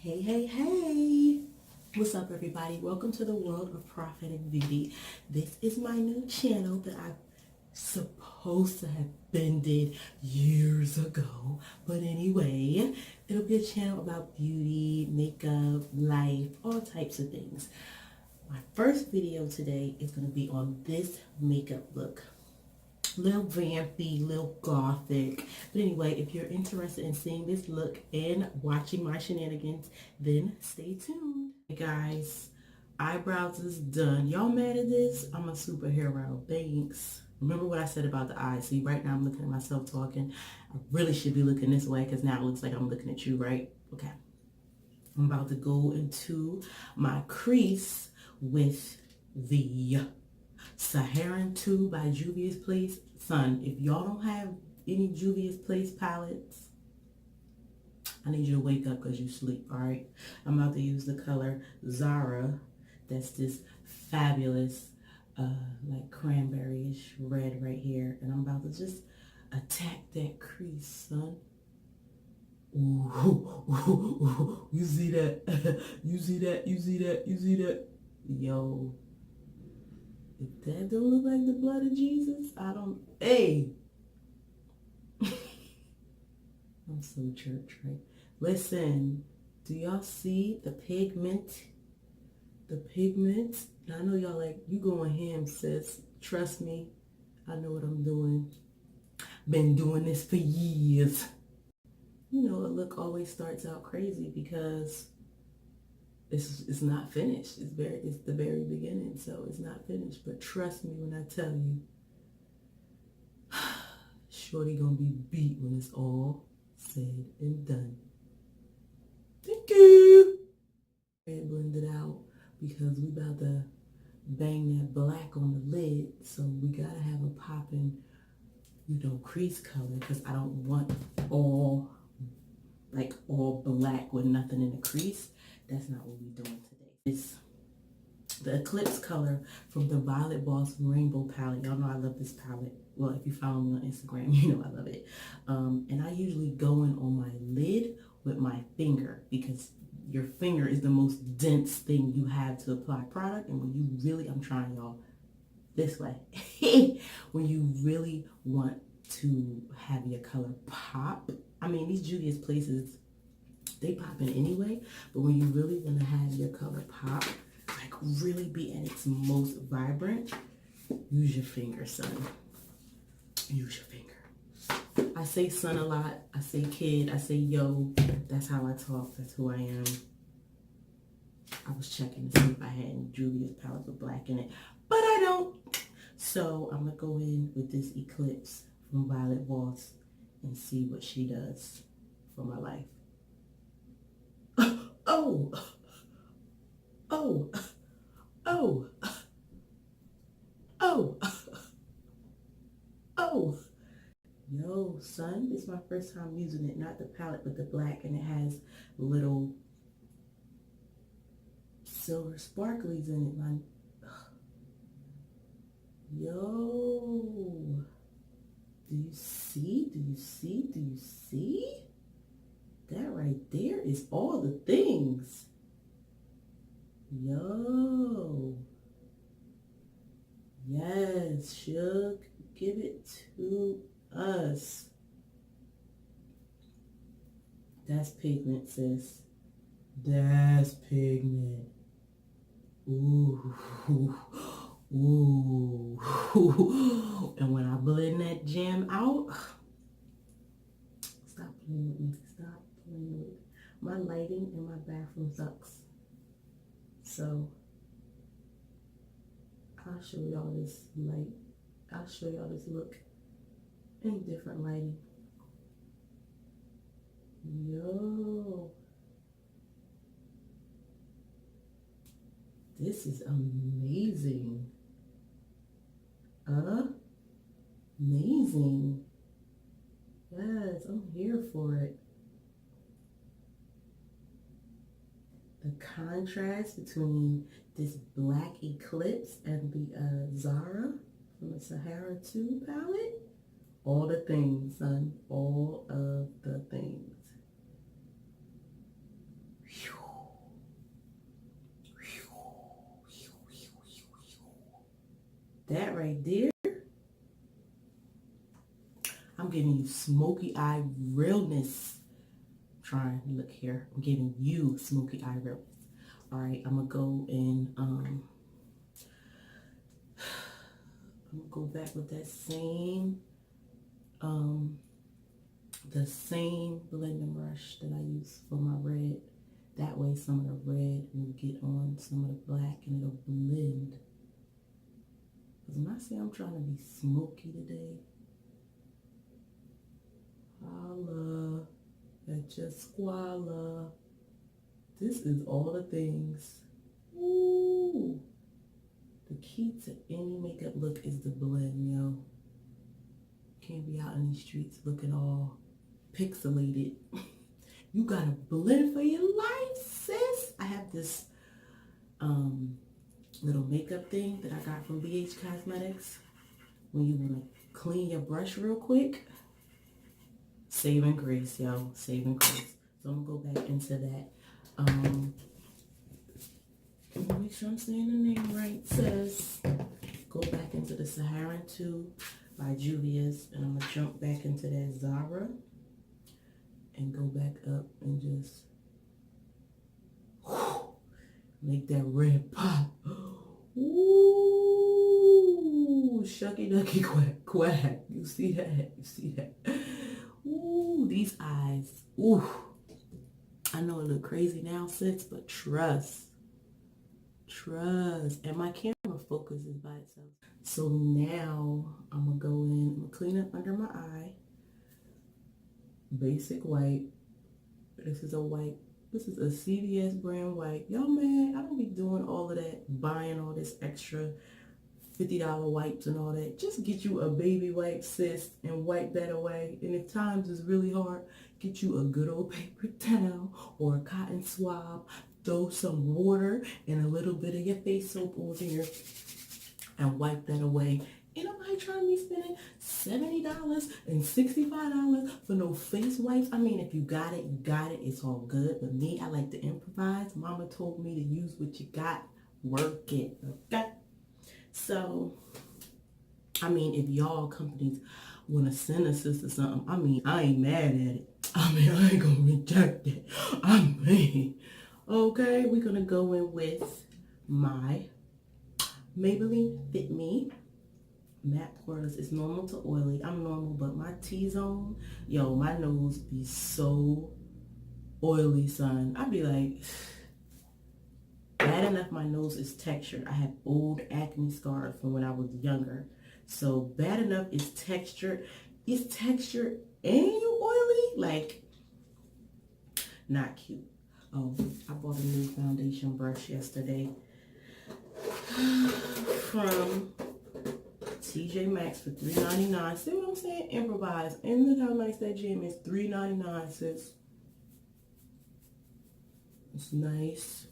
Hey. What's up, everybody? Welcome to the world of Prophetic Beauty. This is my new channel that I'm supposed to have been did years ago. But anyway, it'll be a channel about beauty, makeup, life, all types of things. My first video today is going to be on this makeup look. Little vampy, little gothic. But anyway, if you're interested in seeing this look and watching my shenanigans, then stay tuned. Hey guys, eyebrows is done. Y'all mad at this? I'm a superhero. Thanks. Remember what I said about the eyes. See, right now I'm looking at myself talking. I really should be looking this way because now it looks like I'm looking at you, right? Okay. I'm about to go into my crease with the Saharan 2 by Juvia's Place. Son, if y'all don't have any Juvia's Place palettes, I need you to wake up because you sleep, all right? I'm about to use the color Zara. That's this fabulous, like cranberry-ish red right here. And I'm about to just attack that crease, son. Ooh. You see that? You see that? Yo. If that don't look like the blood of Jesus, hey. I'm so church, right? Listen, do y'all see the pigment? The pigment? I know y'all like, you going ham, sis. Trust me, I know what I'm doing. Been doing this for years. You know, a look always starts out crazy because it's not finished. It's the very beginning, so it's not finished. But trust me when I tell you, shorty gonna be beat when it's all said and done. Thank you. And blend it out because we about to bang that black on the lid, so we gotta have a popping, crease color because I don't want all black with nothing in the crease. That's not what we're doing today. It's the Eclipse color from the Violet Blossom Rainbow palette. Y'all know I love this palette. Well, if you follow me on Instagram, you know I love it. And I usually go in on my lid with my finger because your finger is the most dense thing you have to apply product. And when you really, I'm trying y'all this way. When you really want to have your color pop, I mean, these Juvia's Places, they pop in anyway, but when you really want to have your color pop, like really be at its most vibrant, use your finger, son. Use your finger. I say son a lot. I say kid. I say yo. That's how I talk. That's who I am. I was checking to see if I had any Juvia's palette with black in it, but I don't. So I'm going to go in with this Eclipse from Violet Voss and see what she does for my life. Yo, son, this is my first time using it. Not the palette, but the black, and it has little silver sparklies in it, man. Yo, do you see? That right there is all the things. Yo. Yes, Suge. Give it to us. That's pigment, sis. That's pigment. Ooh. And when I blend that gem out, stop playing with me. Stop playing with me. My lighting in my bathroom sucks. So I'll show y'all this light. I'll show y'all this look in different lighting. Yo. This is amazing. Amazing. Yes, I'm here for it. The contrast between this black Eclipse and the Zara from the Sahara 2 palette. All the things, son. All of the things. Whew. That right there. I'm giving you smoky eye realness. Trying to look here. I'm giving you smoky eye realness. All right, I'm gonna go and I'm gonna go back with that same the same blending brush that I use for my red. That way some of the red will get on some of the black and it'll blend. Because when I say I'm trying to be smoky today, holla at your squalla. This is all the things. Ooh. The key to any makeup look is the blend, yo. Can't be out in these streets looking all pixelated. You gotta blend for your life, sis. I have this little makeup thing that I got from BH Cosmetics. When you wanna clean your brush real quick, saving grace, yo, saving grace. So I'm gonna go back into that. Make sure I'm saying the name right, sis. Go back into the Saharan 2 by Juvia's, and I'm gonna jump back into that Zara and go back up and just make that red pop. Ooh, shucky ducky quack quack. You see that? You see that? Ooh, these eyes. Ooh. I know it look crazy now, sis, but trust. Trust. And my camera focuses by itself. So now I'm gonna go in, I'm gonna clean up under my eye. Basic white. This is a white. This is a CVS brand white. Y'all man, I don't be doing all of that, buying all this extra $50 wipes and all that. Just get you a baby wipe, sis, and wipe that away. And if times is really hard, get you a good old paper towel or a cotton swab. Throw some water and a little bit of your face soap over here and wipe that away. Ain't nobody trying to be spending $70 and $65 for no face wipes. I mean, if you got it, you got it. It's all good. But me, I like to improvise. Mama told me to use what you got. Work it. Okay? So, I mean, if y'all companies want to send a sister something, I mean, I ain't mad at it. I mean, I ain't going to reject it. I mean, okay, we're going to go in with my Maybelline Fit Me matte poreless. It's normal to oily. I'm normal, but my T-zone, yo, my nose be so oily, son. I be like, bad enough my nose is textured. I have old acne scars from when I was younger. So bad enough it's textured. It's textured and you oily? Like, not cute. Oh, I bought a new foundation brush yesterday from TJ Maxx for $3.99. See what I'm saying? Improvise. And look how nice that gem is. $3.99, sis. It's nice.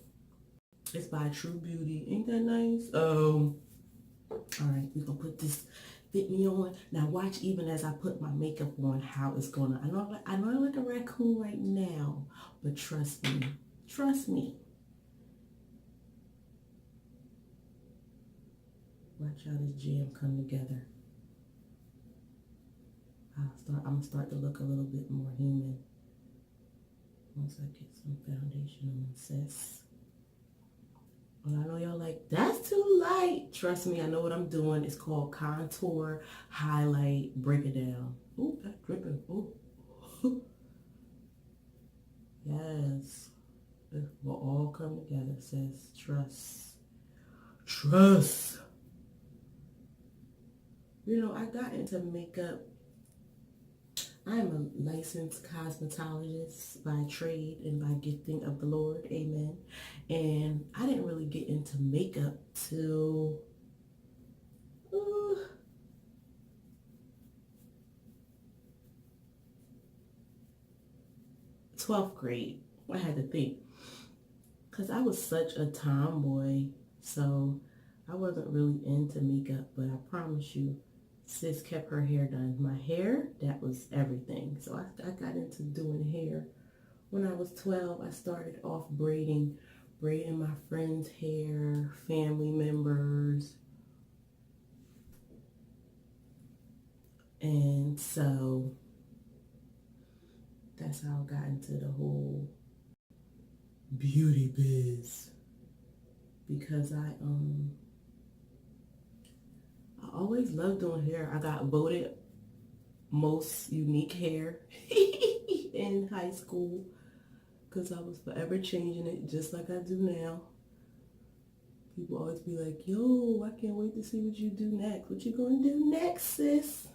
It's by True Beauty. Ain't that nice? Alright, we're gonna put this Fit Me on. Now watch even as I put my makeup on how it's gonna. I know I look like a raccoon right now, but trust me. Trust me. Watch how this jam come together. I'm gonna start to look a little bit more human once I get some foundation on, sis. Well, I know y'all like, that's too light. Trust me, I know what I'm doing. It's called contour, highlight, break it down. Ooh, that's dripping. Ooh. Yes. It will all come together, sis. Trust. Trust. You know, I got into makeup. I'm a licensed cosmetologist by trade and by gifting of the Lord. Amen. And I didn't really get into makeup till 12th grade. I had to think. Because I was such a tomboy. So I wasn't really into makeup. But I promise you, sis kept her hair done. My hair, that was everything. So I got into doing hair. When I was 12, I started off braiding my friends' hair, family members. And so that's how I got into the whole beauty biz, because I always loved doing hair. I got voted most unique hair in high school because I was forever changing it just like I do now. People always be like, yo, I can't wait to see what you do next. What you gonna do next, sis?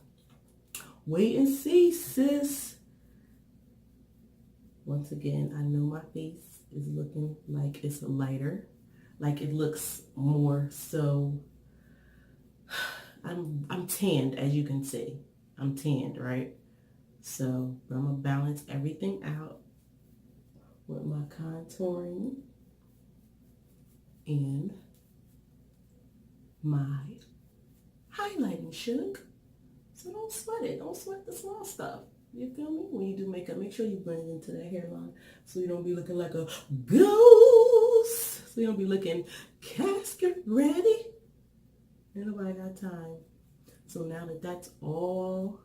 Wait and see, sis. Once again, I know my face is looking like it's lighter, like it looks more so. I'm tanned, as you can see. I'm tanned, right? So I'm gonna balance everything out with my contouring and my highlighting, sugar. So don't sweat it. Don't sweat the small stuff. You feel me? When you do makeup, make sure you blend it into that hairline so you don't be looking like a ghost. So you don't be looking casket ready. Ain't nobody got time. So now that that's all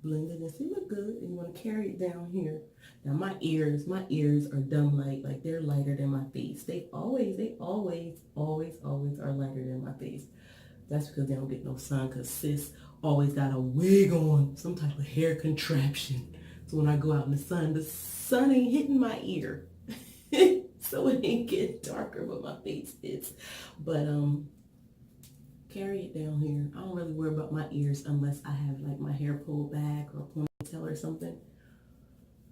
blended and see, look good, and you want to carry it down here. Now my ears are dumb light, like they're lighter than my face. They always are lighter than my face. That's because they don't get no sun, because sis always got a wig on, some type of hair contraption. So when I go out in the sun ain't hitting my ear. So it ain't getting darker, but my face is. But carry it down here. I don't really worry about my ears unless I have like my hair pulled back or a ponytail or something.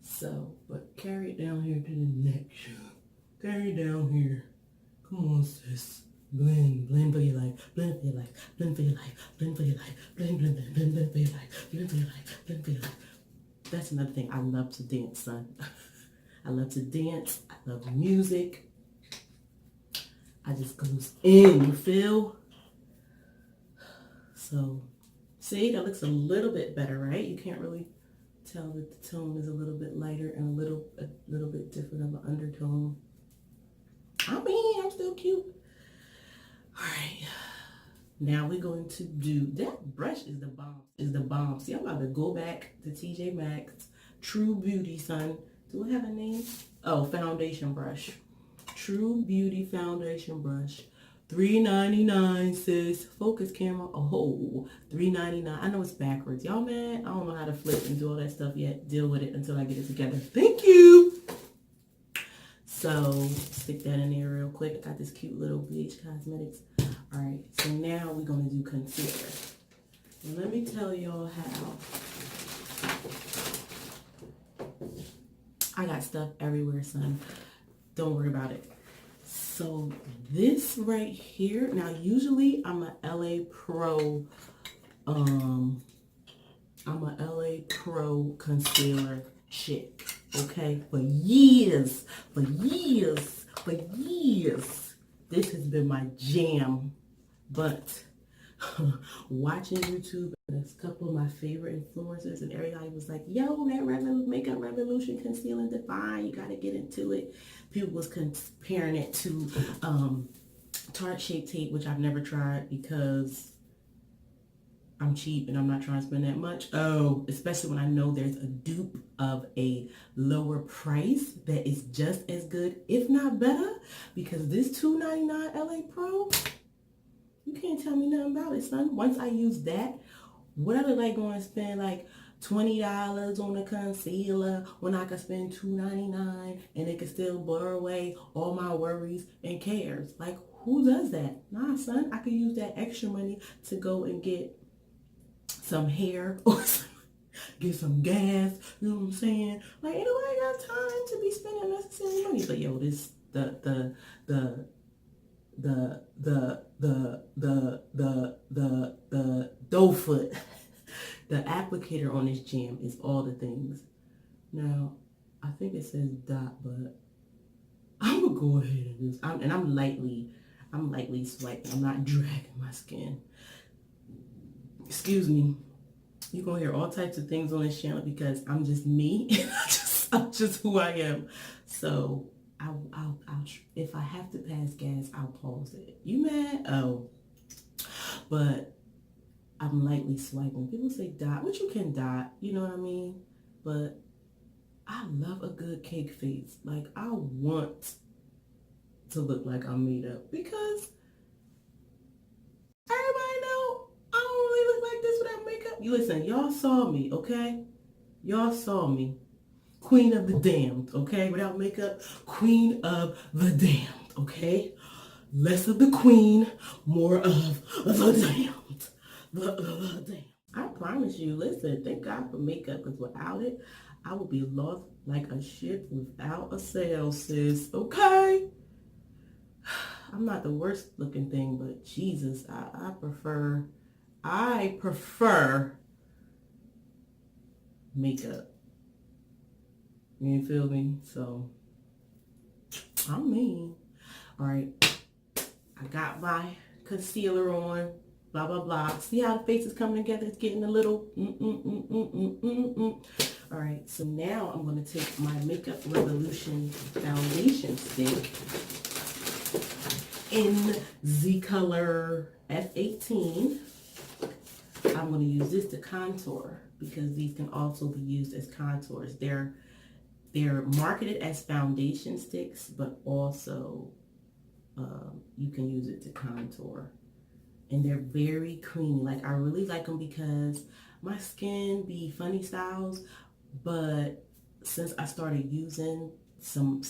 So, but carry it down here to the neck. Carry it down here. Come on, sis. Blend for your life, blend for your life, blend for your life, blend for your life, blend for your life, blend for your life, blend for your life. That's another thing. I love to dance, son. I love to dance. I love music. I just goes in, you feel? So, see, that looks a little bit better, right? You can't really tell that the tone is a little bit lighter and a little bit different of an undertone. I mean, I'm still cute. All right, now we're going to do, that brush is the bomb. See, I'm about to go back to TJ Maxx, True Beauty, son. Do I have a name? Oh, foundation brush. True Beauty foundation brush. $3.99, sis. Focus camera. Oh, $3.99. I know it's backwards. Y'all mad? I don't know how to flip and do all that stuff yet. Deal with it until I get it together. Thank you. So, stick that in there real quick. I got this cute little Bleach Cosmetics. Alright, so now we're going to do concealer. And let me tell y'all how. I got stuff everywhere, son. Don't worry about it. So, this right here. Now, usually I'm a LA Pro. I'm a LA Pro concealer chick. Okay, for years, this has been my jam. But watching YouTube, there's a couple of my favorite influencers, and everybody was like, yo, that Makeup Revolution Conceal and Define, you gotta get into it. People was comparing it to Tarte Shape Tape, which I've never tried because I'm cheap and I'm not trying to spend that much. Oh, especially when I know there's a dupe of a lower price that is just as good, if not better, because this $2.99 LA Pro, you can't tell me nothing about it, son. Once I use that, what I look like going to spend like $20 on a concealer when I could spend $2.99 and it could still blur away all my worries and cares? Like, who does that? Nah, son, I could use that extra money to go and get some hair or get some gas, you know what I'm saying? Like, ain't nobody got time to be spending necessary money. But yo, this the dough foot, the applicator on this jam is all the things. Now, I think it says dot, but I'm gonna go ahead and do. I'm lightly swiping. I'm not dragging my skin. Excuse me. You're gonna hear all types of things on this channel because I'm just me. I'm just who I am. So I'll if I have to pass gas, I'll pause it. You mad? Oh, but I'm lightly swiping. People say dot, which you can dot, you know what I mean? But I love a good cake face. Like, I want to look like I'm made up because everybody know I don't really look like this without makeup. You listen, y'all saw me, okay? Y'all saw me. Queen of the damned, okay? Without makeup, queen of the damned, okay? Less of the queen, more of the damned. The damned. I promise you, listen, thank God for makeup, because without it, I would be lost like a ship without a sail, sis, okay? I'm not the worst looking thing, but Jesus, I prefer makeup. You feel me? So, I mean, all right, I got my concealer on, blah, blah, blah. See how the face is coming together? It's getting a little, All right, so now I'm going to take my Makeup Revolution foundation stick in the color F18. I'm going to use this to contour because these can also be used as contours. They're marketed as foundation sticks, but also you can use it to contour. And they're very creamy. Like, I really like them because my skin be funny styles, but since I started using some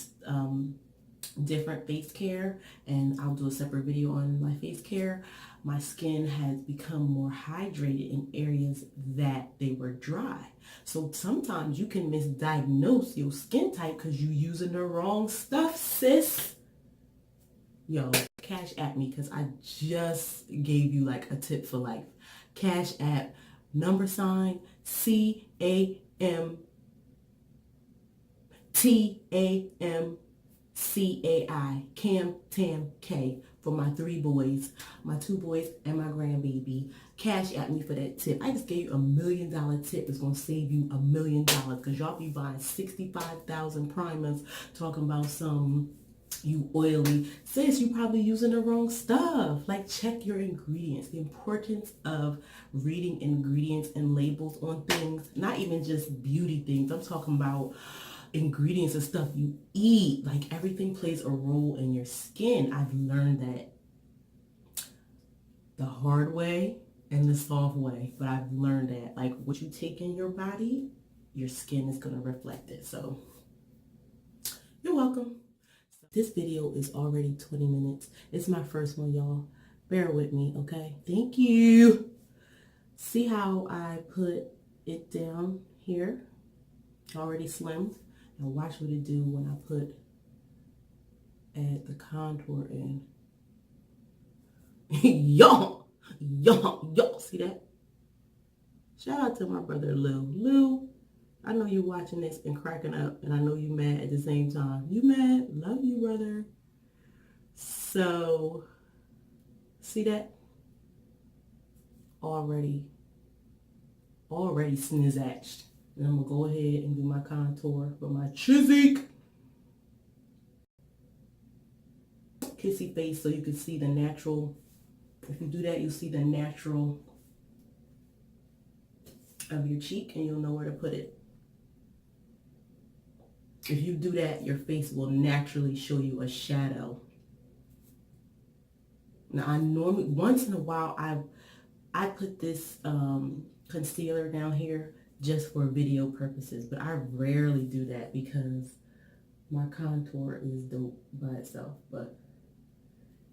different face care, and I'll do a separate video on my face care, my skin has become more hydrated in areas that they were dry. So sometimes you can misdiagnose your skin type because you're using the wrong stuff, sis. Yo, cash at me because I just gave you like a tip for life. Cash app #CAMTAMK, CAMTAMK, for my 3 boys, my 2 boys and my grandbaby. Cash at me for that tip. I just gave you $1 million tip. It's going to save you $1 million because y'all be buying 65,000 primers talking about some you oily. Sis, you probably using the wrong stuff. Like, check your ingredients. The importance of reading ingredients and labels on things, not even just beauty things. I'm talking about ingredients and stuff you eat. Like, everything plays a role in your skin. I've learned that the hard way and the soft way, but I've learned that like what you take in your body, your skin is going to reflect it. So you're welcome. This video is already 20 minutes. It's my first one, y'all. Bear with me, okay? Thank you. See how I put it down here? Already slimmed. Now watch what it do when I add the contour in. Y'all, see that? Shout out to my brother Lou. Lou, I know you're watching this and cracking up, and I know you mad at the same time. You mad? Love you, brother. So, see that? Already snizzatched. And I'm going to go ahead and do my contour for my cheek. Kissy face so you can see the natural. If you do that, you'll see the natural of your cheek and you'll know where to put it. If you do that, your face will naturally show you a shadow. Now, I normally, once in a while, I put this concealer down here just for video purposes, but I rarely do that because my contour is dope by itself. But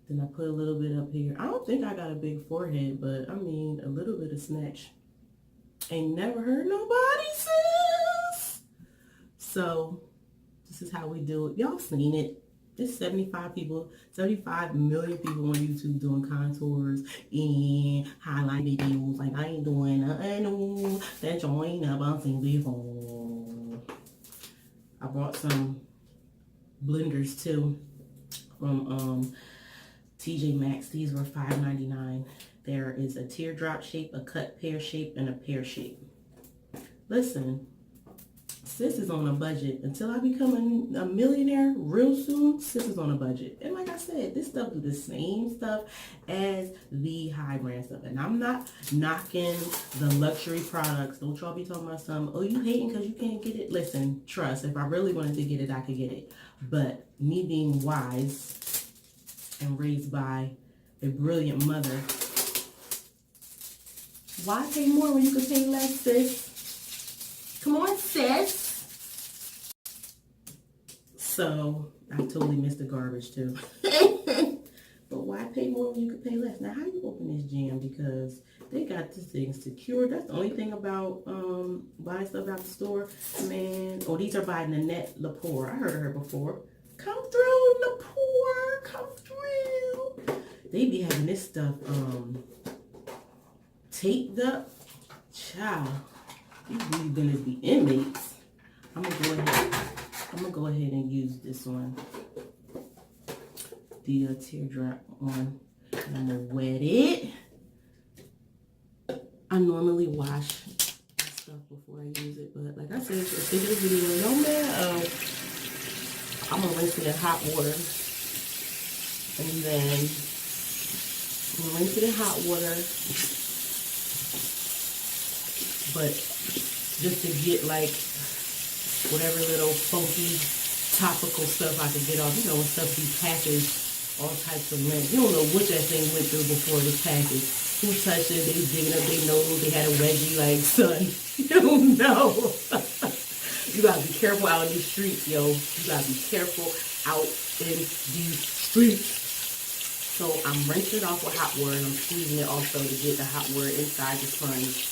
then I put a little bit up here. I don't think I got a big forehead, but I mean, a little bit of snatch ain't never hurt nobody, sis. So this is how we do it. Y'all seen it. There's 75 million people on YouTube doing contours and highlight videos. Like, I ain't doing nothing that you ain't never seen before. I bought some blenders too from TJ Maxx. These were $5.99. There is a teardrop shape, a cut pear shape, and a pear shape. Listen, sis is on a budget. Until I become a millionaire real soon, sis is on a budget. And like I said, this stuff do the same stuff as the high brand stuff. And I'm not knocking the luxury products. Don't y'all be talking about some, oh, you hating because you can't get it. Listen, trust, if I really wanted to get it, I could get it. But me being wise and raised by a brilliant mother, why pay more when you can pay less, sis? Come on, sis. So, I totally missed the garbage, too. But why pay more when you can pay less? Now, how you open this jam? Because they got this thing secured. That's the only thing about buying stuff out the store. Man, oh, these are by Nanette Lepore. I heard of her before. Come through, Lepore. Come through. They be having this stuff taped up. Child. These really gonna be inmates. I'm gonna go ahead and use this one, the teardrop one. And I'm gonna wet it. I normally wash stuff before I use it, but like I said, at the end of the video, no man, I'm gonna rinse it in hot water, and then I'm gonna rinse it in hot water, but just to get like whatever little funky topical stuff I could get off. You know, when stuff be packaged, all types of lint. You don't know what that thing went through before it was packaged. Who touched it? They was digging up their nose. They had a wedgie like, son, you don't know. You gotta be careful out in these streets, yo. You gotta be careful out in these streets. So I'm rinsing it off with hot water, and I'm squeezing it also to get the hot water inside the sponge.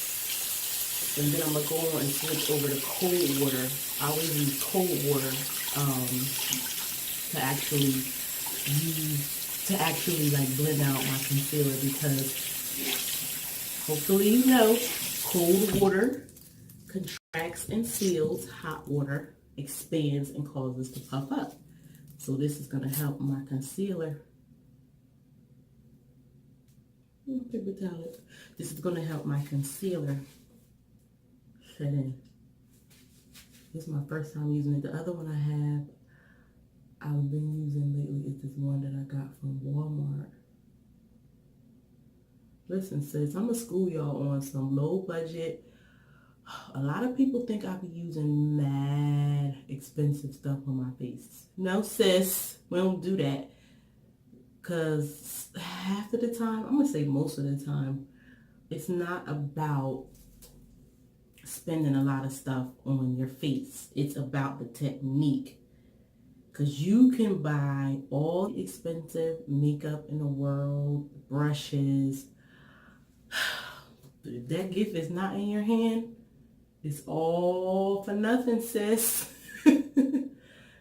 And then I'm going to go on and switch over to cold water. I always use cold water to actually like blend out my concealer, because hopefully you know, cold water contracts and seals, hot water expands and causes to puff up. So this is going to help my concealer. Paper towel. This is going to help my concealer set in. This is my first time using it. The other one I've been using lately is this one that I got from Walmart. Listen, sis, I'm gonna school y'all on some low budget. A lot of people think I be using mad expensive stuff on my face. No, sis, we don't do that. Because half of the time, I'm gonna say most of the time, it's not about spending a lot of stuff on your face. It's about the technique. Because you can buy all the expensive makeup in the world, brushes. But if that gift is not in your hand, it's all for nothing, sis.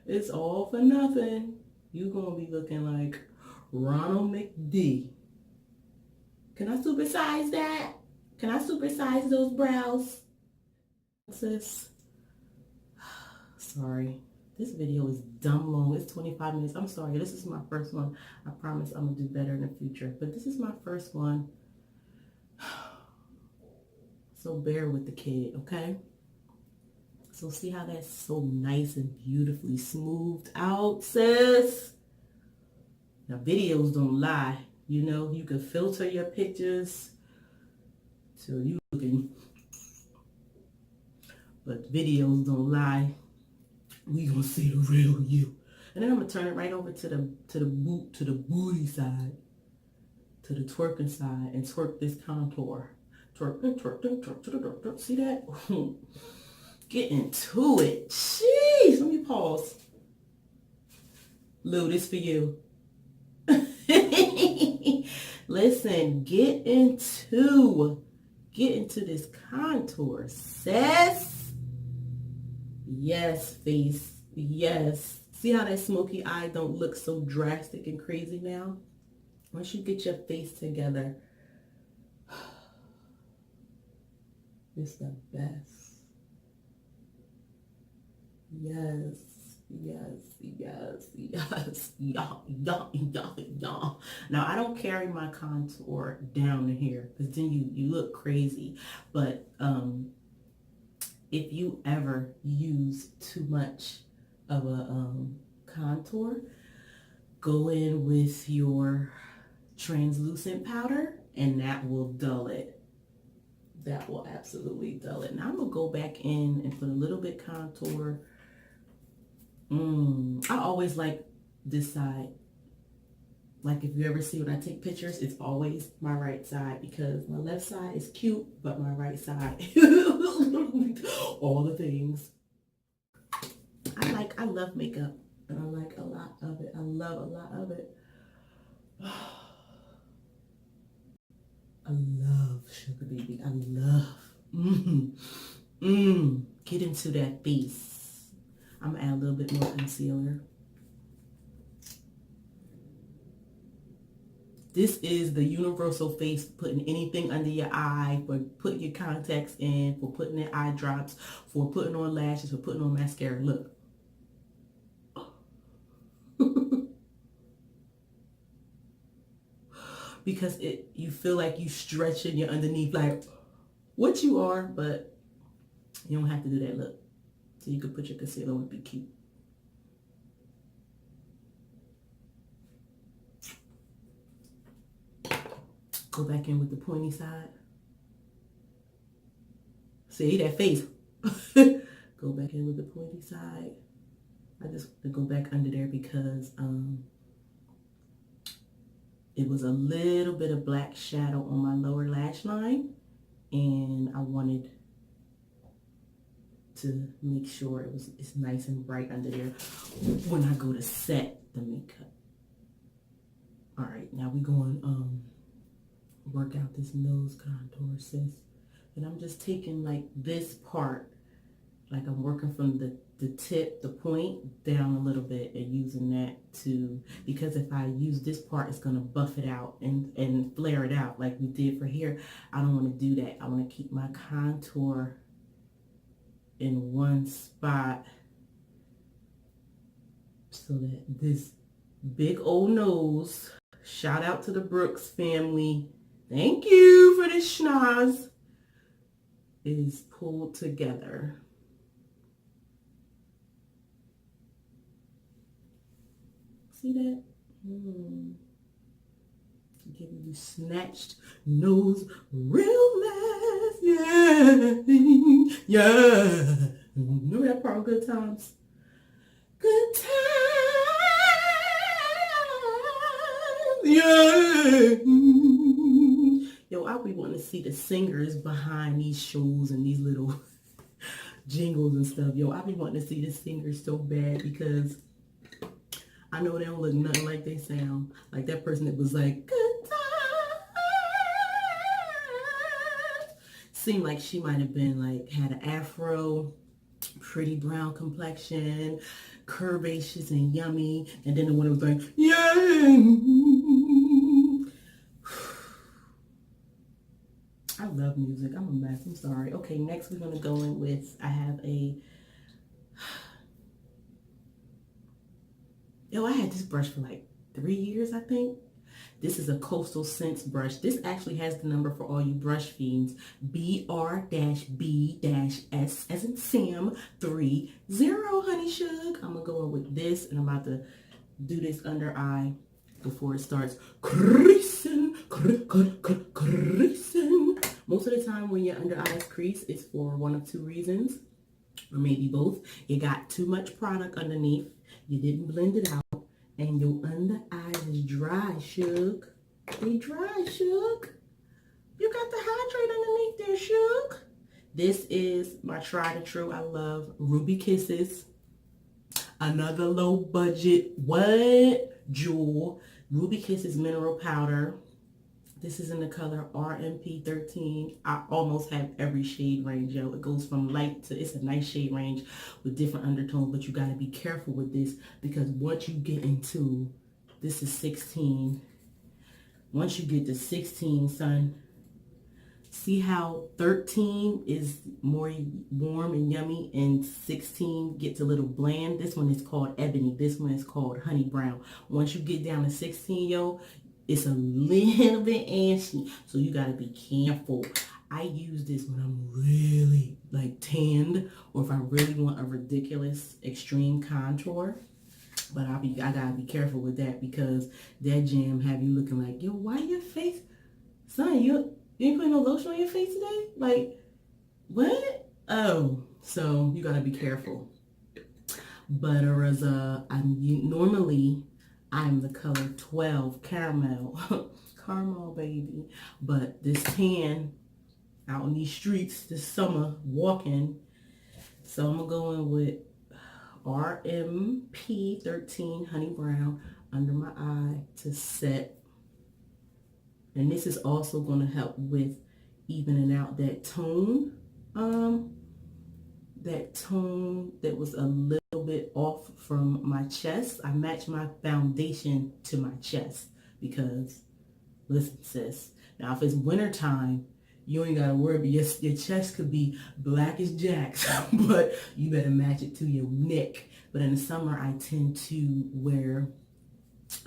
It's all for nothing. You're going to be looking like Ronald McD. Can I supersize that? Can I supersize those brows? Sis, sorry, this video is dumb long. It's 25 minutes. I'm sorry, this is my first one. I promise I'm gonna do better in the future, but this is my first one, so bear with the kid, okay? So see how that's so nice and beautifully smoothed out, sis? Now videos don't lie. You know, you can filter your pictures so you looking, but videos don't lie. We gonna see the real you. And then I'm gonna turn it right over to the booty side, to the twerking side, and twerk this contour. Twerk, twerk, twerk, twerk, twerk, twerk. See that? Get into it. Jeez, let me pause. Lou, this for you. Listen, get into this contour, sis. Yes, face. Yes. See how that smoky eye don't look so drastic and crazy now? Once you get your face together, it's the best. Yes. Yes, yes, yes, yeah. Now, I don't carry my contour down to here, because then you look crazy. But if you ever use too much of a contour, go in with your translucent powder and that will dull it. That will absolutely dull it. Now I'm gonna go back in and put a little bit contour. I always like this side. Like if you ever see when I take pictures, it's always my right side because my left side is cute, but my right side, all the things. I love makeup and I like a lot of it. I love a lot of it. I love Sugar Baby. I love. Get into that face. I'm gonna add a little bit more concealer. This is the universal face for putting anything under your eye, for putting your contacts in, for putting in eye drops, for putting on lashes, for putting on mascara. Look. Because you feel like you stretching your underneath like what you are, but you don't have to do that. Look. So you can put your concealer on and be cute. Go back in with the pointy side. See that face? Go back in with the pointy side. I just want to go back under there because it was a little bit of black shadow on my lower lash line, and I wanted to make sure it's nice and bright under there when I go to set the makeup. All right, now we're going work out this nose contour, sis. And I'm just taking like this part, like I'm working from the tip, the point, down a little bit and using that to, because if I use this part, it's going to buff it out and flare it out like we did for here. I don't want to do that. I want to keep my contour in one spot so that this big old nose, shout out to the Brooks family, thank you for this schnoz, is pulled together. See that? Giving you snatched nose real nice. Yeah. Yeah. Remember that part of Good Times? Good Times. Yeah. Yo, I'll be wanting to see the singers behind these shows and these little jingles and stuff. Yo, I'll be wanting to see the singers so bad because I know they don't look nothing like they sound. Like that person that was like, good times. Seemed like she might have been like, had an afro, pretty brown complexion, curvaceous and yummy. And then the one that was like, yeah. I love music. I'm a mess. I'm sorry. Okay, next we're going to go in with, I had this brush for like 3 years, I think. This is a Coastal Scents brush. This actually has the number for all you brush fiends. BR-B-S as in Sam 30, honey shug. I'm going to go in with this and I'm about to do this under eye before it starts creasing, creasing. Most of the time when your under eyes crease, it's for one of two reasons, or maybe both. You got too much product underneath, you didn't blend it out, and your under eyes is dry, shug. They dry, shug. You got to hydrate underneath there, shug. This is my tried and true. I love Ruby Kisses. Another low budget, jewel. Ruby Kisses mineral powder. This is in the color RMP13. I almost have every shade range, yo. It goes from light to, it's a nice shade range with different undertones, but you got to be careful with this because once you get into, this is 16. Once you get to 16, son, see how 13 is more warm and yummy and 16 gets a little bland? This one is called Ebony. This one is called Honey Brown. Once you get down to 16, yo, it's a little bit ashy, so you got to be careful. I use this when I'm really like tanned, or if I really want a ridiculous extreme contour. But I gotta be careful with that, because that jam have you looking like, yo, why your face, son, you ain't putting no lotion on your face today? Like, what? Oh, so you gotta be careful. But normally I'm the color 12 caramel, caramel baby. But this tan out in these streets this summer walking, so I'm gonna go in with RMP 13 Honey Brown under my eye to set. And this is also going to help with evening out that tone that was a little bit off from my chest. I match my foundation to my chest because, listen sis, now if it's winter time, you ain't gotta worry, but your chest could be black as jacks, but you better match it to your neck. But in the summer, I tend to wear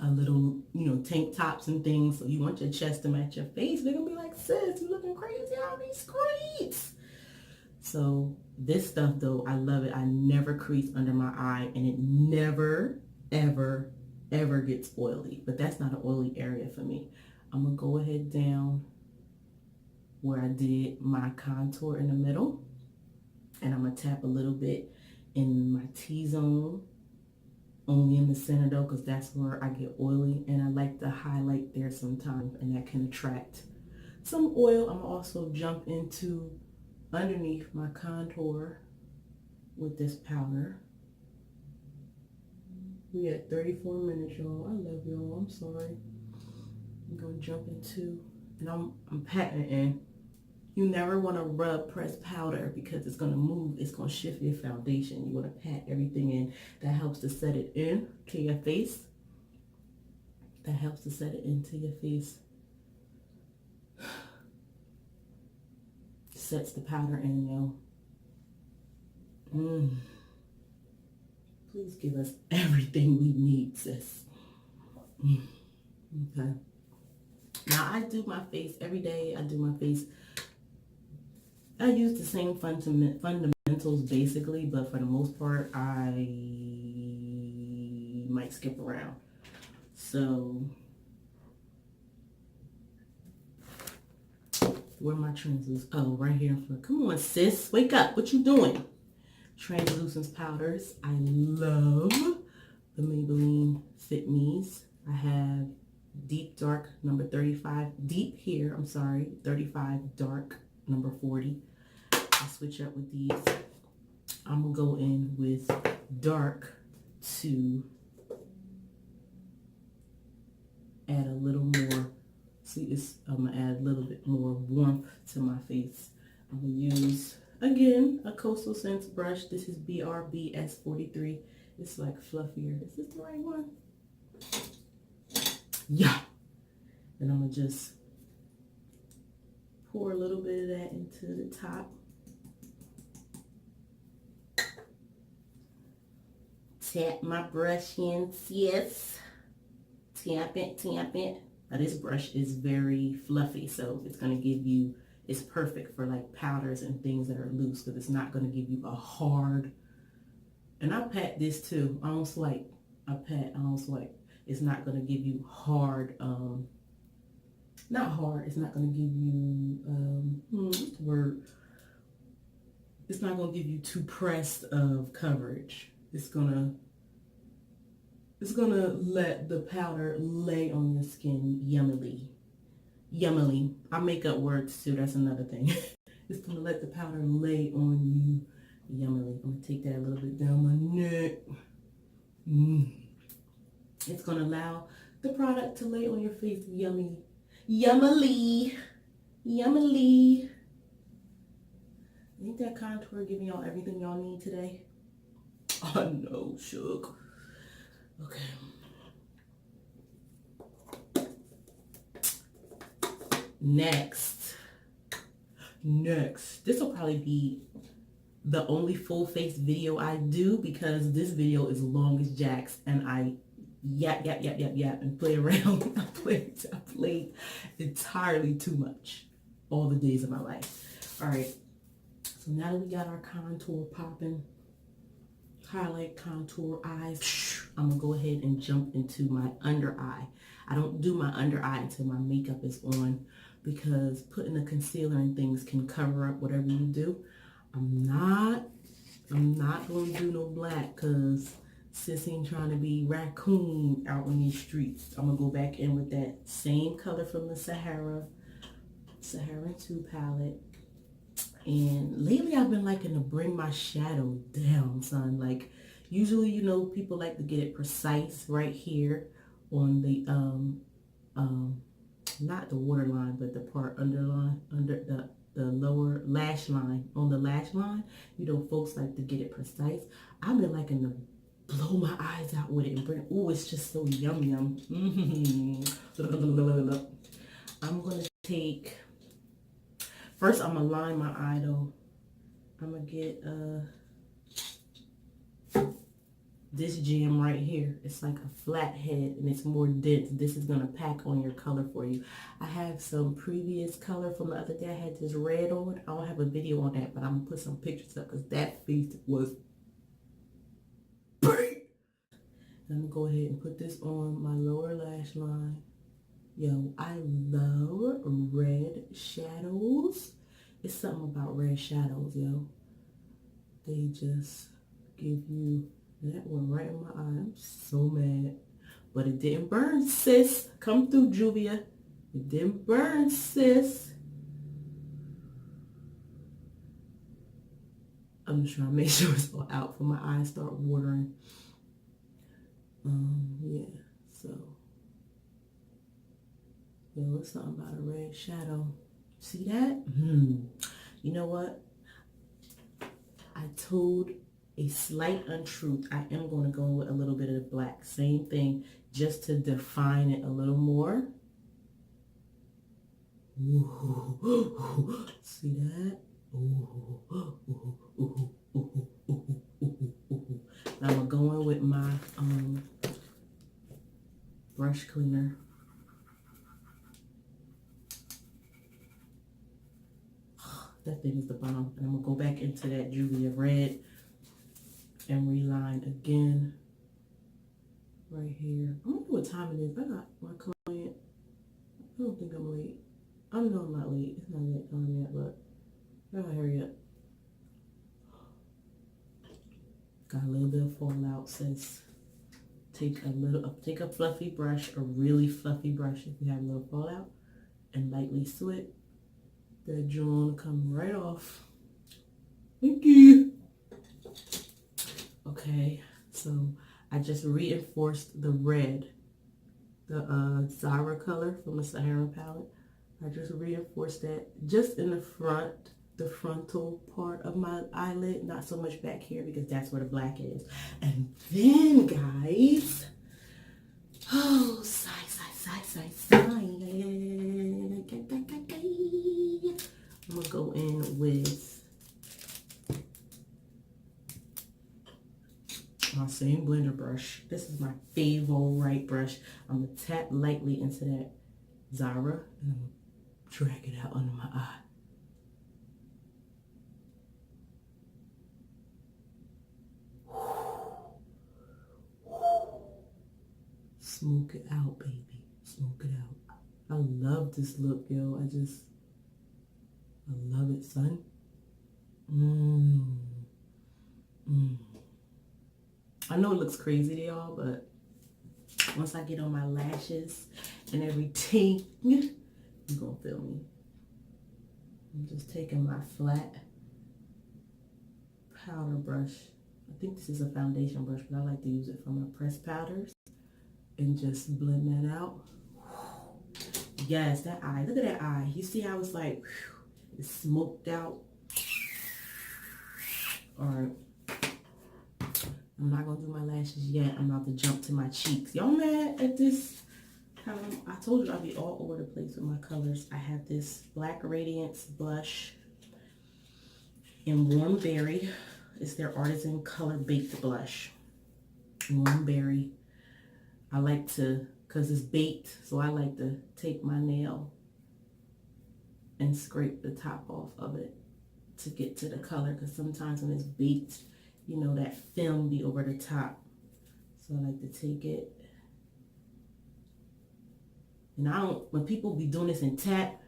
a little, tank tops and things. So you want your chest to match your face. They're gonna be like, sis, you looking crazy on these streets. So this stuff though, I love it. I never crease under my eye, and it never, ever, ever gets oily. But that's not an oily area for me. I'm gonna go ahead down where I did my contour in the middle, and I'm gonna tap a little bit in my T-zone, only in the center though, because that's where I get oily, and I like to highlight there sometimes, and that can attract some oil. I'm gonna also jump into underneath my contour with this powder. We at 34 minutes, y'all. I love y'all. I'm sorry. I'm gonna jump into, and I'm patting it in. You never want to rub press powder because it's going to move. It's going to shift your foundation. You want to pat everything in. That helps to set it in to your face. That helps to set it into your face. Sets the powder in, yo. Please give us everything we need, sis. Okay. Now I do my face every day. I do my face. I use the same fundamentals basically, but for the most part, I might skip around. So, where are my translucents? Oh, right here in front. Come on, sis. Wake up. What you doing? Translucents powders. I love the Maybelline Fit Me's. I have Deep Dark number 35. Deep here, I'm sorry. 35 Dark number 40. I switch up with these. I'm gonna go in with dark to add a little more. See, I'm gonna add a little bit more warmth to my face. I'm gonna use again a Coastal Scents brush. This is BRBS 43. It's like fluffier. Is this the right one? Yeah. And I'm gonna just pour a little bit of that into the top. Tap my brush in, yes. Tap it, tap it. Now this brush is very fluffy, so it's gonna give you, it's perfect for like powders and things that are loose, because it's not gonna give you a hard, and I pat this too. I don't swipe. I pat, I don't swipe. It's not gonna give you hard, not hard, it's not gonna give you, what's the word? It's not gonna give you too pressed of coverage. It's gonna let the powder lay on your skin yummily. Yummily. I make up words too, that's another thing. It's gonna let the powder lay on you yummily. I'm gonna take that a little bit down my neck. It's gonna allow the product to lay on your face yummy. Yummily. Yummily. Ain't that contour giving y'all everything y'all need today? Oh no, shook. Okay. Next. This will probably be the only full face video I do, because this video is long as jacks, and I yap and play around. I played entirely too much all the days of my life. All right, so now that we got our contour popping, highlight, contour, eyes, I'm gonna go ahead and jump into my under eye. I don't do my under eye until my makeup is on, because putting a concealer and things can cover up whatever you do. I'm not gonna do no black, because sis ain't trying to be raccoon out in these streets. I'm gonna go back in with that same color from the Sahara 2 palette. And lately I've been liking to bring my shadow down, son. Like, usually, you know, people like to get it precise right here on the not the waterline, but the part under the lower lash line. On the lash line, you know, folks like to get it precise. I've been liking to blow my eyes out with it and bring, oh, it's just so yum yum. I'm gonna take, first I'm gonna line my eye though. I'm gonna get this gem right here. It's like a flat head and it's more dense. This is gonna pack on your color for you. I have some previous color from the other day. I had this red on. I don't have a video on that, but I'm gonna put some pictures up because that face was great. I'm gonna go ahead and put this on my lower lash line. Yo, I love red shadows. It's something about red shadows, yo. They just give you, that one right in my eye. I'm so mad. But it didn't burn, sis. Come through, Juvia. It didn't burn, sis. I'm just trying to make sure it's all out before my eyes start watering. Yeah, so. Yo, it's something about a red shadow. See that? You know what? I told a slight untruth. I am going to go with a little bit of black. Same thing, just to define it a little more. Ooh. See that? Now I'm going with my brush cleaner. That thing is the bomb. And I'm going to go back into that Juvia red and reline again right here. I don't know what time it is. I got my client. I don't think I'm late. I know I'm not late. It's not that time yet, but I gotta hurry up. Got a little bit of fallout, sis. Take a fluffy brush, a really fluffy brush if you have a little fallout, and lightly sweat. That jaw come right off. Thank you. Okay, so I just reinforced the red, the Zara color from the Sahara palette. I just reinforced that just in the front, the frontal part of my eyelid, not so much back here because that's where the black is. And then, guys, oh, sigh. I'm gonna go in with my same blender brush. This is my favorite brush. I'm gonna tap lightly into that Zara and I'm gonna drag it out under my eye. Smoke it out, baby. Smoke it out. I love this look, yo. I love it, son. I know it looks crazy to y'all, but once I get on my lashes and everything, you're gonna feel me. I'm just taking my flat powder brush. I think this is a foundation brush, but I like to use it for my pressed powders and just blend that out. Yes, that eye. Look at that eye. You see how it's like, it's smoked out? All right. I'm not going to do my lashes yet. I'm about to jump to my cheeks. Y'all mad at this? I told you I'll be all over the place with my colors. I have this Black Radiance blush in Warm Berry. It's their Artisan Color Baked Blush. Warm Berry. I like to, because it's baked, so I like to take my nail and scrape the top off of it to get to the color, because sometimes when it's baked, you know, that film be over the top. So I like to take it. And I don't, when people be doing this in tap,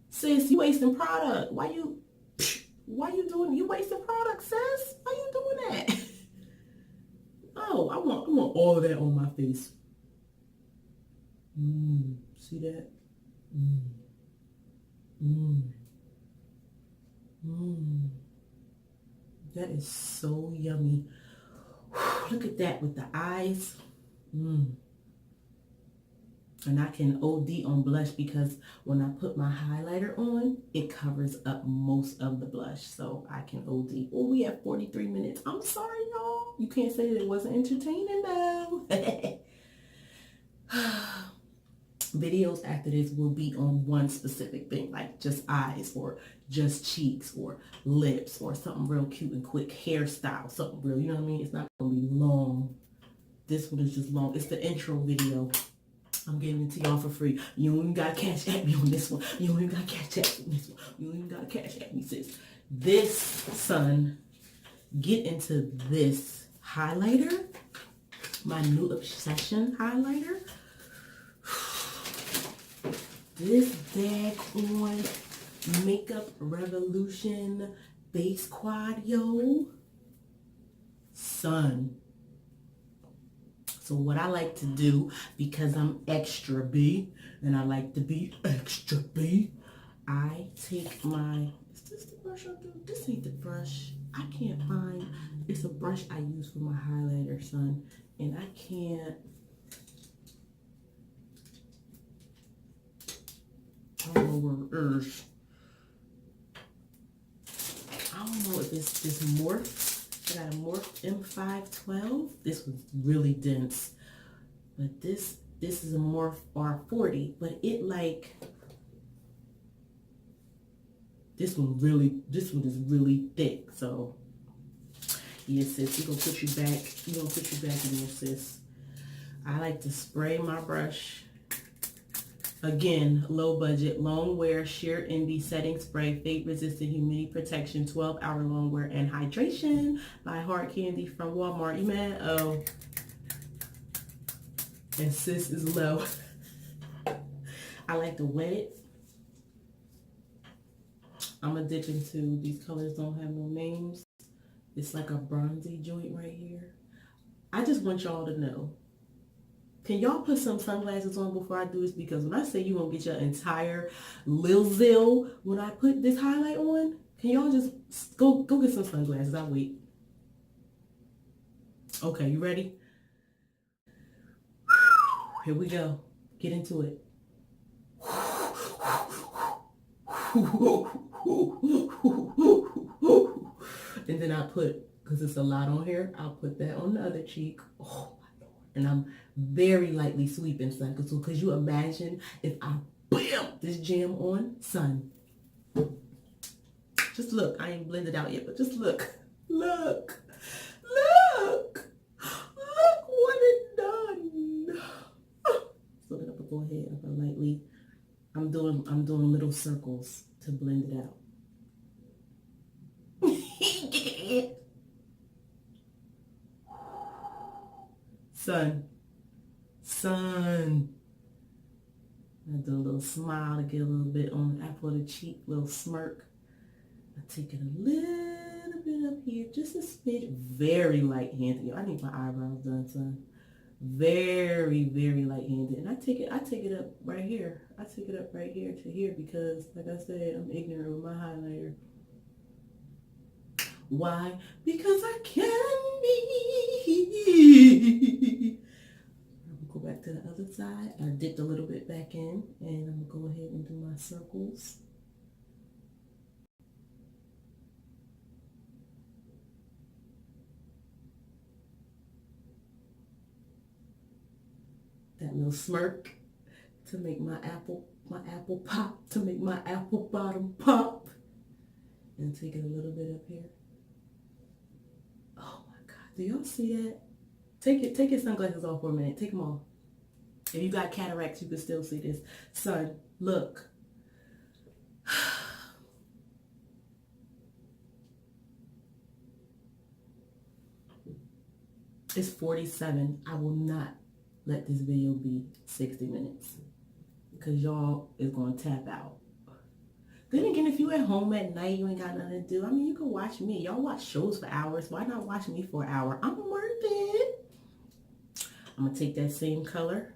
sis, you wasting product. Why you doing, you wasting product, sis? Why you doing that? Oh, I want all of that on my face. See that? That is so yummy. Look at that with the eyes. And I can OD on blush because when I put my highlighter on, it covers up most of the blush. So I can OD. Oh, we have 43 minutes. I'm sorry, y'all. You can't say that it wasn't entertaining, though. Videos after this will be on one specific thing, like just eyes or just cheeks or lips or something real cute and quick, hairstyle, something real, you know what I mean? It's not going to be long. This one is just long. It's the intro video. I'm giving it to y'all for free. You don't even got to cash at me on this one. You don't even got to cash at me on this one. You don't even got to cash at me, sis. This, son, get into this highlighter. My new obsession highlighter. This daggone Makeup Revolution Base Quad, yo. Son. So what I like to do, because I'm extra B, and I like to be extra B, I take my, is this the brush I do? This ain't the brush. I can't find, it's a brush I use for my highlighter, son. And I can't, I don't know where it is. I don't know if it's this Morph. I got a Morph M512. This was really dense. But this is a Morph R40. But it like, this one is really thick. So, yes, sis, we're going to put you back. We're going to put you back in there, sis. I like to spray my brush. Again, low budget, long wear, sheer envy setting spray, fade resistant humidity protection, 12-hour long wear and hydration by Hard Candy from Walmart. You mad? Oh. And sis is low. I like to wet it. I'm gonna dip into, these colors don't have no names. It's like a bronzy joint right here. I just want y'all to know. Can y'all put some sunglasses on before I do this? Because when I say you won't get your entire Lil Zil when I put this highlight on, can y'all just go get some sunglasses? I'll wait. Okay, you ready? Here we go. Get into it. And then I put, because it's a lot on here, I'll put that on the other cheek. Oh. And I'm very lightly sweeping, son. Because you imagine if I bam this jam on, son. Just look. I ain't blended out yet, but just look. Look. Look. Look what it done. So then I'm gonna go ahead and I'm lightly. I'm doing little circles to blend it out. Son. I do a little smile to get a little bit on the apple of the cheek, little smirk. I take it a little bit up here, just a smidge, very light-handed. I need my eyebrows done, son. Very, very light-handed. And I take it up right here. I take it up right here to here because, like I said, I'm ignorant with my highlighter. Why? Because I can be. Go back to the other side. I dipped a little bit back in, and I'm gonna go ahead and do my circles. That little smirk to make my apple pop, to make my apple bottom pop. And take it a little bit up here. Oh my God, do y'all see that? Take your sunglasses off for a minute. Take them off. If you got cataracts, you can still see this. Son, look. It's 47. I will not let this video be 60 minutes because y'all is going to tap out. Then again, if you at home at night, you ain't got nothing to do. I mean, you can watch me. Y'all watch shows for hours. Why not watch me for an hour? I'm worth it. I'm going to take that same color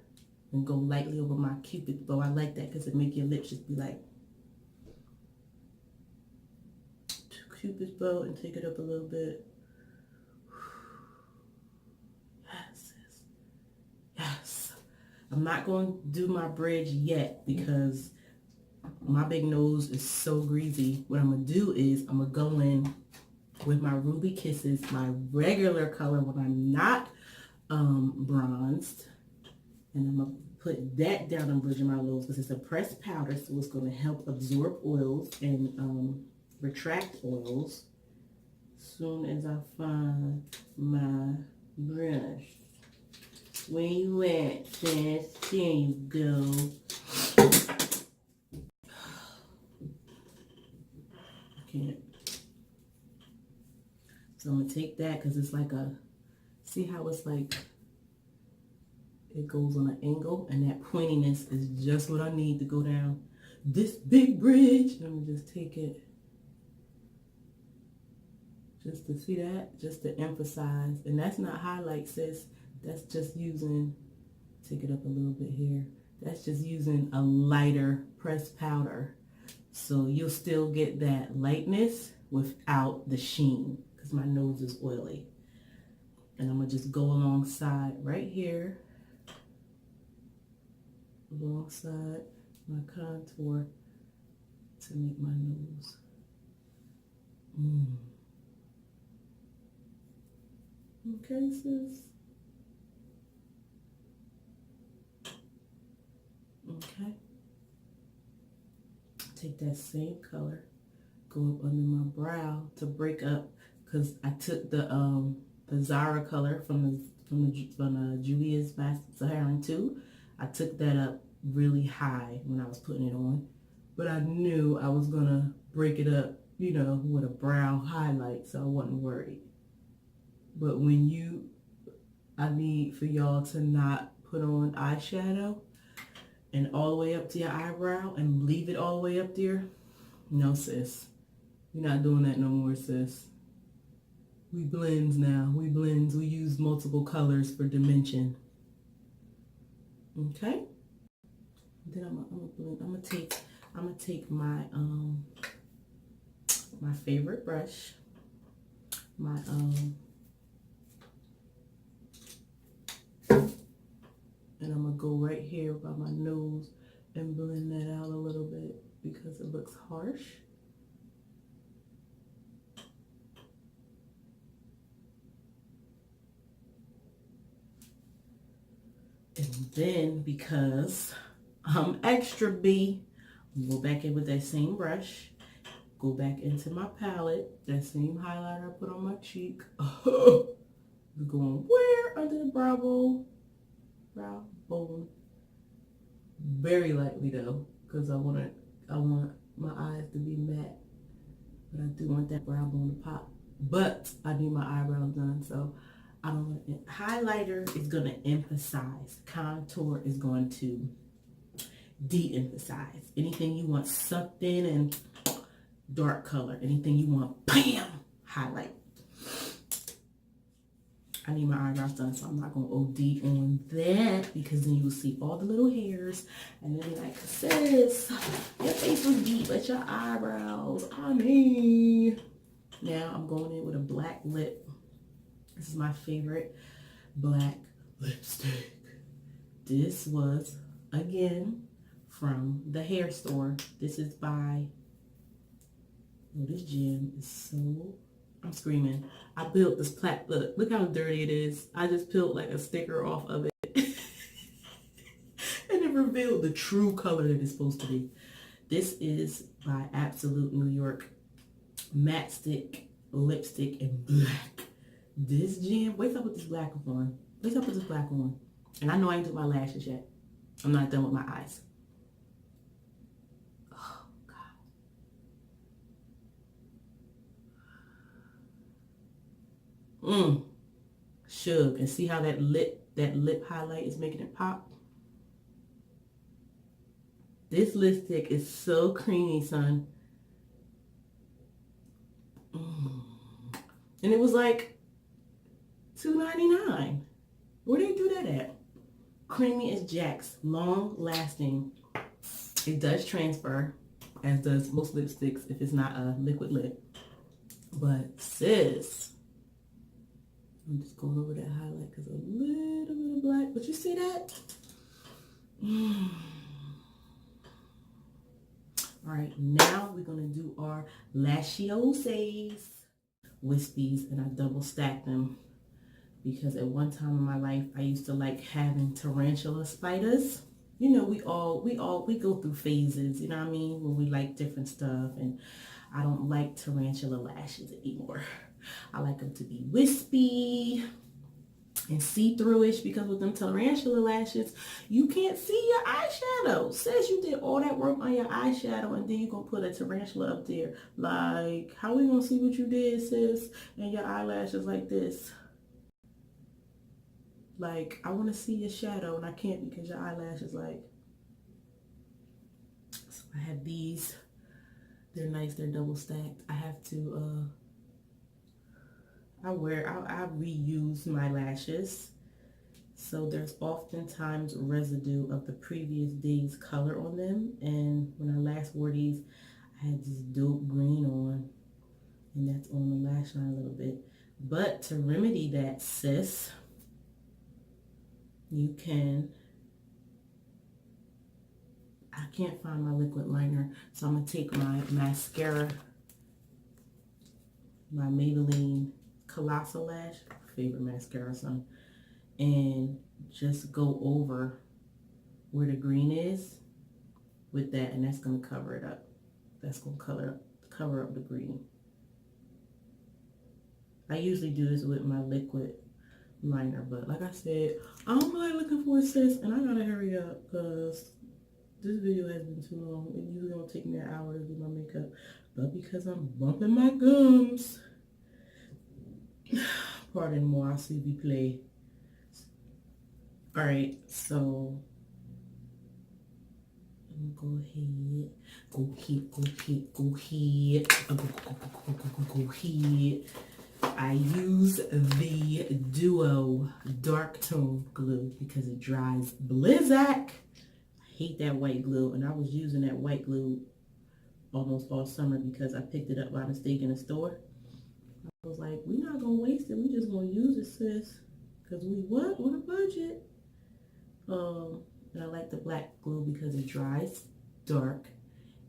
and go lightly over my Cupid bow. I like that because it makes your lips just be like Cupid's bow and take it up a little bit. Yes. Yes. I'm not going to do my bridge yet because my big nose is so greasy. What I'm going to do is I'm going to go in with my Ruby Kisses, my regular color when I'm not bronzed. And I'm going to put that down and bridge my nose because it's a pressed powder, so it's going to help absorb oils and retract oils. As soon as I find my brush. Where you at, sis? There you go. Can't. So I'm gonna take that because it's like a, see how it's like, it goes on an angle, and that pointiness is just what I need to go down this big bridge. I'm gonna just take it, just to see that, just to emphasize. And that's not highlight, sis. That's just using, take it up a little bit here. That's just using a lighter pressed powder. So you'll still get that lightness without the sheen because my nose is oily. And I'm going to just go alongside right here, alongside my contour to make my nose. Okay, sis. Okay. Take that same color, go up under my brow to break up, because I took the Zara color from Juvia's Saharan 2. I took that up really high when I was putting it on, but I knew I was gonna break it up, you know, with a brown highlight, so I wasn't worried. But when I need for y'all to not put on eyeshadow and all the way up to your eyebrow and leave it all the way up there. No, sis. We're not doing that no more, sis. We blends now. We blends. We use multiple colors for dimension. Okay? Then I'm gonna take my my favorite brush. My and I'm going to go right here by my nose and blend that out a little bit because it looks harsh. And then because I'm extra B, go back in with that same brush, go back into my palette, that same highlighter I put on my cheek. We're going where? Under the brow bone. Very lightly though, because I want my eyes to be matte, but I do want that brow bone to pop. But I need my eyebrows done, so I don't want it. Highlighter is going to emphasize. Contour is going to de-emphasize. Anything you want sucked in and dark color. Anything you want, bam, highlight. I need my eyebrows done, so I'm not going to OD on that because then you will see all the little hairs and then be like, sis, your face was deep, but your eyebrows, I mean. Now I'm going in with a black lip. This is my favorite black lipstick. This was, again, from the hair store. This is by, oh, this gem is so, I'm screaming. I built this look how dirty it is. I just peeled like a sticker off of it. And it revealed the true color that it's supposed to be. This is by Absolute New York matte stick lipstick in black. This gem, wait till I put this black on. Wait till I put this black on. And I know I ain't done my lashes yet. I'm not done with my eyes. Oh, God. Shook. And see how that lip highlight is making it pop? This lipstick is so creamy, son. And it was like $2.99. Where they do that at? Creamy as Jack's. Long lasting. It does transfer, as does most lipsticks if it's not a liquid lip. But sis, I'm just going over that highlight because a little bit of black. But you see that? All right, now we're going to do our lascioses. Wispies, and I double stacked them because at one time in my life I used to like having tarantula spiders. You know, we go through phases, you know what I mean, when we like different stuff, and I don't like tarantula lashes anymore. I like them to be wispy and see-through-ish, because with them tarantula lashes, you can't see your eyeshadow. Says you did all that work on your eyeshadow and then you're going to put a tarantula up there. Like, how we going to see what you did, sis? And your eyelashes like this. Like, I want to see your shadow and I can't because your eyelashes like. So I have these. They're nice. They're double stacked. I have to, I reuse my lashes, so there's oftentimes residue of the previous day's color on them, and when I last wore these I had this dope green on, and that's on the lash line a little bit. But to remedy that, sis, you can, I can't find my liquid liner, so I'm going to take my mascara, my Maybelline Colossal Lash, favorite mascara, son, and just go over where the green is with that, and that's going to cover it up. That's going to cover up the green. I usually do this with my liquid liner, but like I said, I don't feel like looking for a sis, and I gotta hurry up because this video has been too long. It usually don't take me an hour to do my makeup, but because I'm bumping my gums, pardon moi s'il vous plaît. All right, so I'm gonna go ahead. I use the Duo Dark Tone Glue because it dries blizzak. I hate that white glue, and I was using that white glue almost all summer because I picked it up by mistake in the store. I was like, we're not gonna waste it. We just gonna use it, sis, because we what on a budget. And I like the black glue because it dries dark,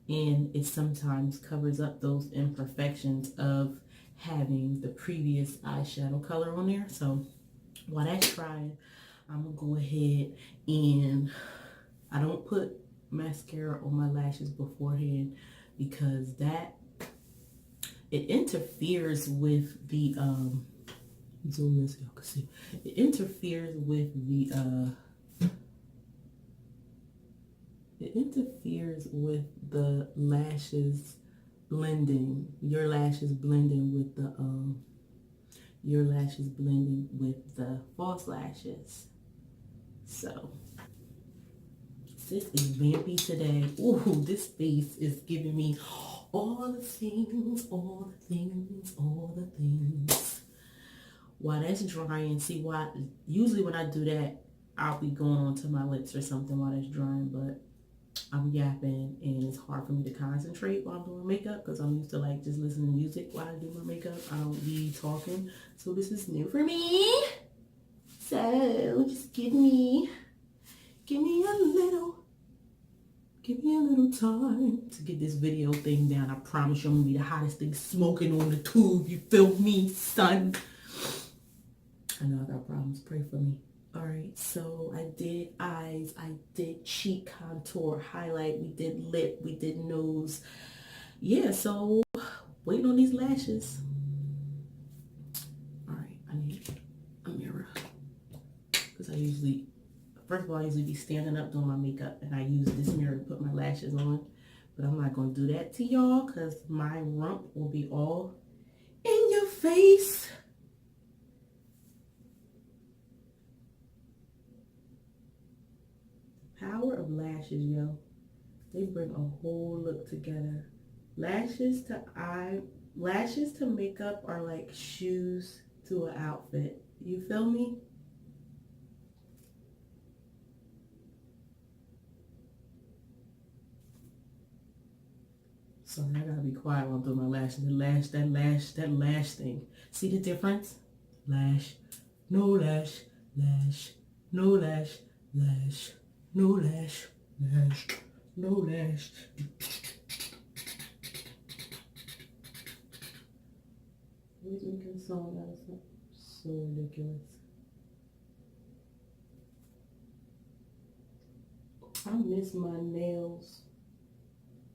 and it sometimes covers up those imperfections of having the previous eyeshadow color on there. So while that's drying, I'm gonna go ahead and I don't put mascara on my lashes beforehand because that it interferes with the zoom in so y'all can see. It interferes with the lashes blending, your lashes blending with the false lashes. So sis is vampy today. Ooh, this face is giving me all the things. While that's drying, see why usually when I do that, I'll be going onto my lips or something while that's drying, but I'm yapping and it's hard for me to concentrate while I'm doing makeup because I'm used to like just listening to music while I do my makeup. I don't be talking, so this is new for me. So just give me a little time to get this video thing down. I promise you I'm gonna be the hottest thing smoking on the tube. You feel me, son? I know I got problems. Pray for me. All right, so I did eyes, I did cheek contour, highlight, we did lip, we did nose. Yeah, so waiting on these lashes. All right, I need a mirror because I usually, first of all, I usually be standing up doing my makeup and I use this mirror to put my lashes on, but I'm not going to do that to y'all because my rump will be all in your face. power of lashes, yo. They bring a whole look together. Lashes to makeup are like shoes to an outfit. You feel me? Sorry, I gotta be quiet while I'm doing my lashes. That lash thing. See the difference? Lash, no lash, lash, no lash, lash, no lash, lash, no lash. Always making a song out of something so ridiculous. I miss my nails.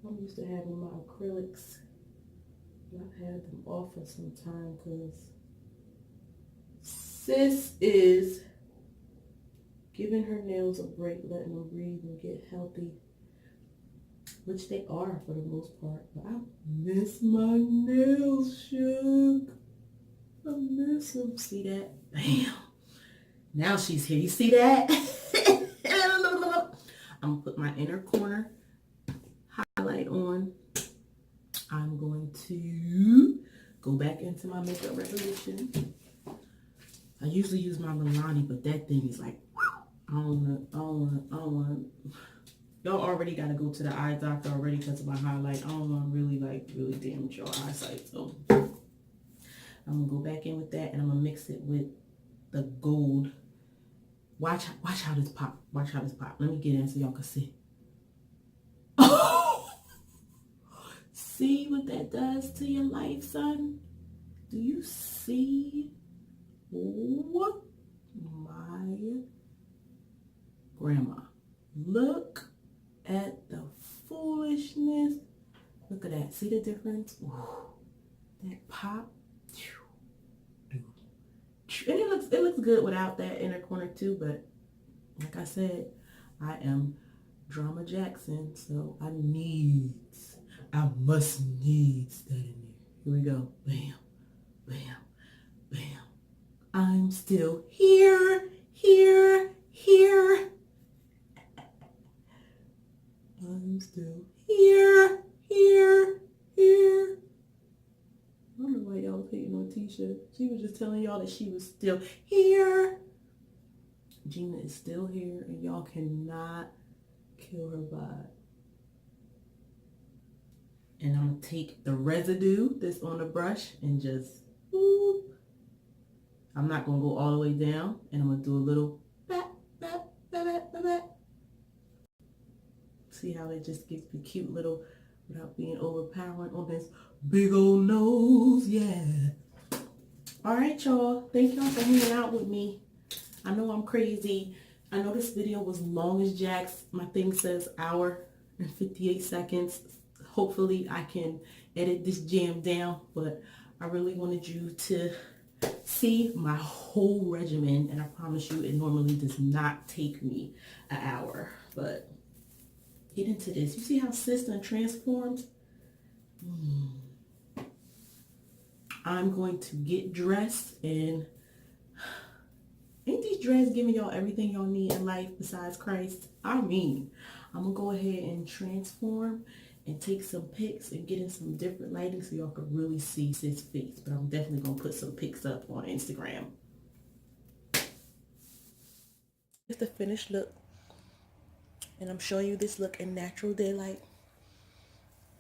I'm used to having my acrylics. I've had them off for some time because sis is giving her nails a break, letting them breathe and get healthy, which they are for the most part. But I miss my nails, Shook. I miss them. See that? Bam. Now she's here. You see that? I'm going to put my inner corner highlight on. I'm going to go back into my Makeup Revolution. I usually use my Milani, but that thing is like, I don't want. Y'all already got to go to the eye doctor already because of my highlight. I don't want to really damage your eyesight. So I'm going to go back in with that and I'm going to mix it with the gold. Watch how this pop. Watch how this pop. Let me get in so y'all can see. See what that does to your life, son? Do you see what my grandma? Look at the foolishness. Look at that. See the difference? Ooh, that pop. And it looks good without that inner corner too, but like I said, I am Drama Jackson, so I must needs that in there. Here we go. Bam, bam, bam. I'm still here. I'm still here. I don't know why y'all was hating on Tisha. She was just telling y'all that she was still here. Gina is still here, and y'all cannot kill her vibe. And I'm going to take the residue that's on the brush and just, whoop. I'm not going to go all the way down, and I'm going to do a little bat. See how it just gives me cute little, without being overpowering on this big old nose, yeah. All right, y'all. Thank y'all for hanging out with me. I know I'm crazy. I know this video was long as Jack's. My thing says hour and 58 seconds. Hopefully I can edit this jam down, but I really wanted you to see my whole regimen, and I promise you it normally does not take me an hour, but get into this. You see how sis done transformed? I'm going to get dressed, and ain't these dreads giving y'all everything y'all need in life besides Christ? I mean, I'm gonna go ahead and transform and take some pics and get in some different lighting so y'all can really see sis' face. But I'm definitely gonna put some pics up on Instagram. It's the finished look, and I'm showing you this look in natural daylight,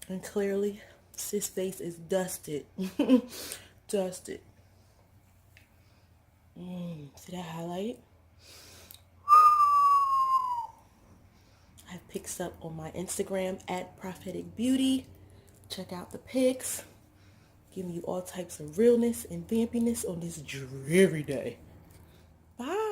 and clearly sis' face is dusted. Dusted. See that highlight? I have pics up on my Instagram at Prophetic Beauty. Check out the pics. Giving you all types of realness and vampiness on this dreary day. Bye.